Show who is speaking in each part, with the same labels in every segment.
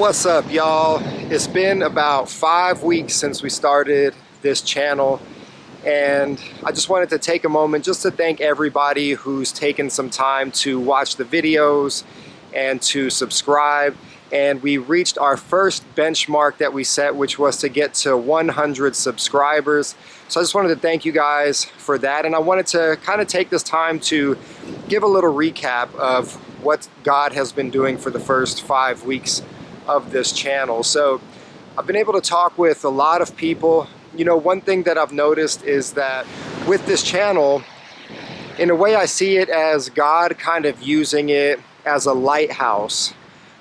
Speaker 1: What's up, y'all? It's been about 5 weeks since we started this channel, and I just wanted to take a moment just to thank everybody who's taken some time to watch the videos and to subscribe. And we reached our first benchmark that we set, which was to get to 100 subscribers. So I just wanted to thank you guys for that, and I wanted to kind of take this time to give a little recap of what God has been doing for the first 5 weeks of this channel. So I've been able to talk with a lot of people. You know, one thing that I've noticed is that with this channel, in a way I see it as God kind of using it as a lighthouse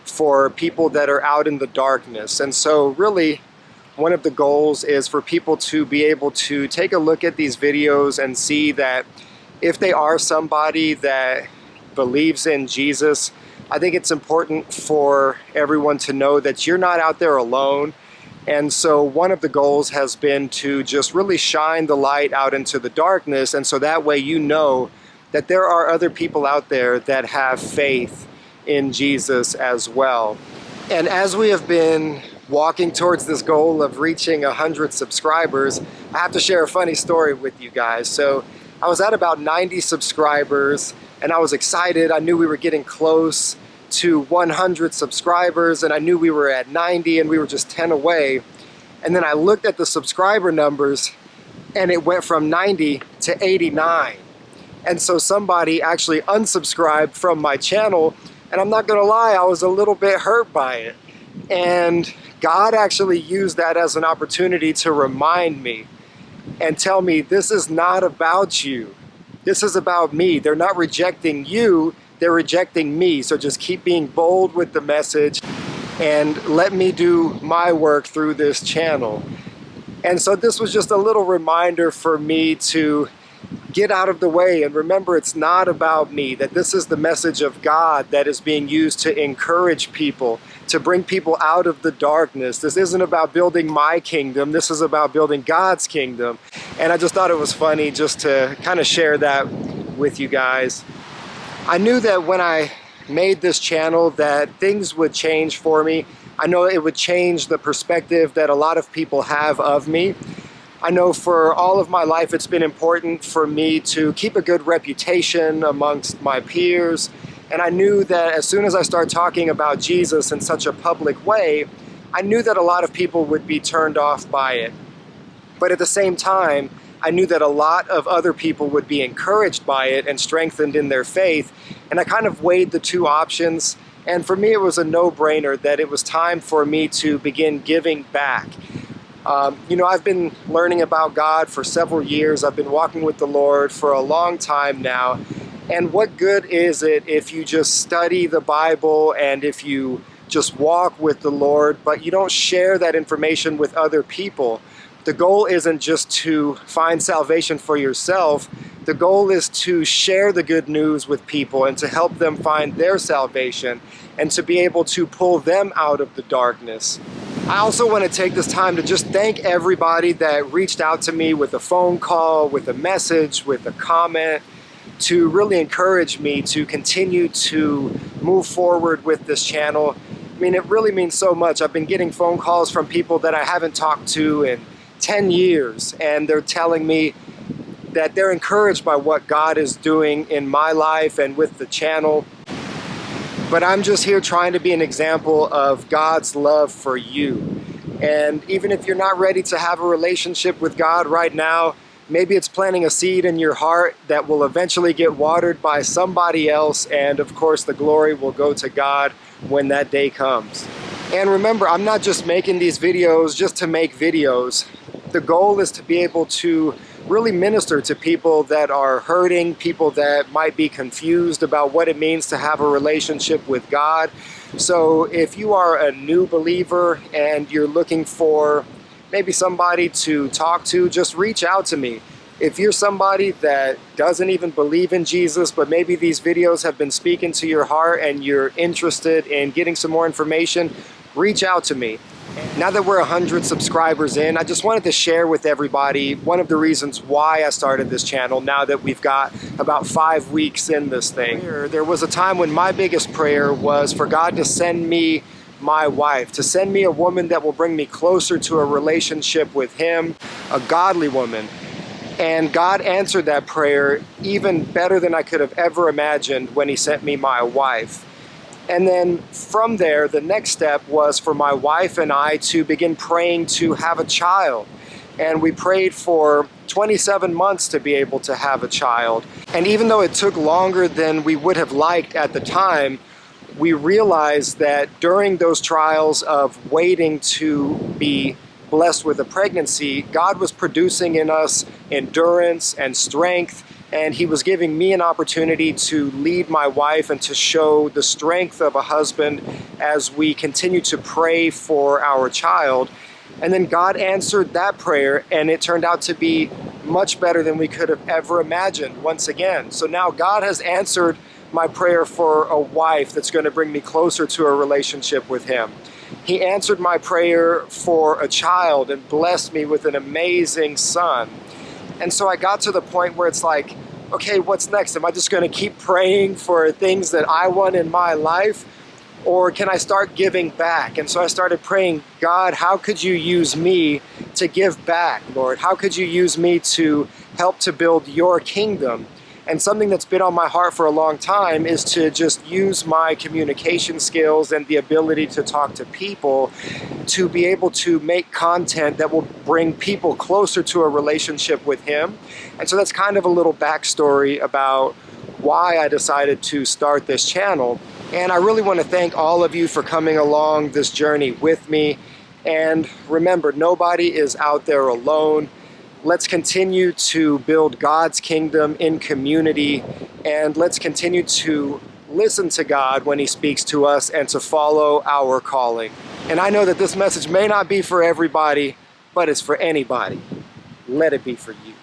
Speaker 1: for people that are out in the darkness. And so really one of the goals is for people to be able to take a look at these videos and see that if they are somebody that believes in Jesus, I think it's important for everyone to know that you're not out there alone. And so one of the goals has been to just really shine the light out into the darkness, and so that way you know that there are other people out there that have faith in Jesus as well. And as we have been walking towards this goal of reaching 100 subscribers, I have to share a funny story with you guys. So I was at about 90 subscribers, and I was excited. I knew we were getting close to 100 subscribers, and I knew we were at 90 and we were just 10 away. And then I looked at the subscriber numbers and it went from 90 to 89. And so somebody actually unsubscribed from my channel, and I'm not gonna lie, I was a little bit hurt by it. And God actually used that as an opportunity to remind me and tell me, this is not about you. This is about me. They're not rejecting you, they're rejecting me. So just keep being bold with the message and let me do my work through this channel. And so this was just a little reminder for me to get out of the way and remember it's not about me, that this is the message of God that is being used to encourage people, to bring people out of the darkness. This isn't about building my kingdom, this is about building God's kingdom. And I just thought it was funny just to kind of share that with you guys. I knew that when I made this channel that things would change for me. I know it would change the perspective that a lot of people have of me. I know for all of my life it's been important for me to keep a good reputation amongst my peers, and I knew that as soon as I start talking about Jesus in such a public way, I knew that a lot of people would be turned off by it. But at the same time, I knew that a lot of other people would be encouraged by it and strengthened in their faith, and I kind of weighed the two options, and for me it was a no-brainer that it was time for me to begin giving back. You know, I've been learning about God for several years. I've been walking with the Lord for a long time now. And what good is it if you just study the Bible and if you just walk with the Lord, but you don't share that information with other people? The goal isn't just to find salvation for yourself. The goal is to share the good news with people and to help them find their salvation and to be able to pull them out of the darkness. I also want to take this time to just thank everybody that reached out to me with a phone call, with a message, with a comment, to really encourage me to continue to move forward with this channel. I mean, it really means so much. I've been getting phone calls from people that I haven't talked to in 10 years, and they're telling me that they're encouraged by what God is doing in my life and with the channel. But I'm just here trying to be an example of God's love for you. And even if you're not ready to have a relationship with God right now, maybe it's planting a seed in your heart that will eventually get watered by somebody else, and of course the glory will go to God when that day comes. And remember, I'm not just making these videos just to make videos. The goal is to be able to really minister to people that are hurting, people that might be confused about what it means to have a relationship with God. So if you are a new believer and you're looking for maybe somebody to talk to, just reach out to me. If you're somebody that doesn't even believe in Jesus, but maybe these videos have been speaking to your heart and you're interested in getting some more information, reach out to me. Now that we're 100 subscribers in, I just wanted to share with everybody one of the reasons why I started this channel now that we've got about 5 weeks in this thing. There was a time when my biggest prayer was for God to send me my wife, to send me a woman that will bring me closer to a relationship with him, a godly woman. And God answered that prayer even better than I could have ever imagined when he sent me my wife. And then from there, the next step was for my wife and I to begin praying to have a child. And we prayed for 27 months to be able to have a child. And even though it took longer than we would have liked at the time, we realized that during those trials of waiting to be blessed with a pregnancy, God was producing in us endurance and strength, and he was giving me an opportunity to lead my wife and to show the strength of a husband as we continue to pray for our child. And then God answered that prayer, and it turned out to be much better than we could have ever imagined once again. So now God has answered my prayer for a wife that's going to bring me closer to a relationship with him. He answered my prayer for a child and blessed me with an amazing son. And so I got to the point where it's like, okay, what's next? Am I just going to keep praying for things that I want in my life? Or can I start giving back? And so I started praying, God, how could you use me to give back, Lord? How could you use me to help to build your kingdom? And something that's been on my heart for a long time is to just use my communication skills and the ability to talk to people to be able to make content that will bring people closer to a relationship with him. And so that's kind of a little backstory about why I decided to start this channel. And I really want to thank all of you for coming along this journey with me. And remember, nobody is out there alone. Let's continue to build God's kingdom in community, and let's continue to listen to God when he speaks to us and to follow our calling. And I know that this message may not be for everybody, but it's for anybody. Let it be for you.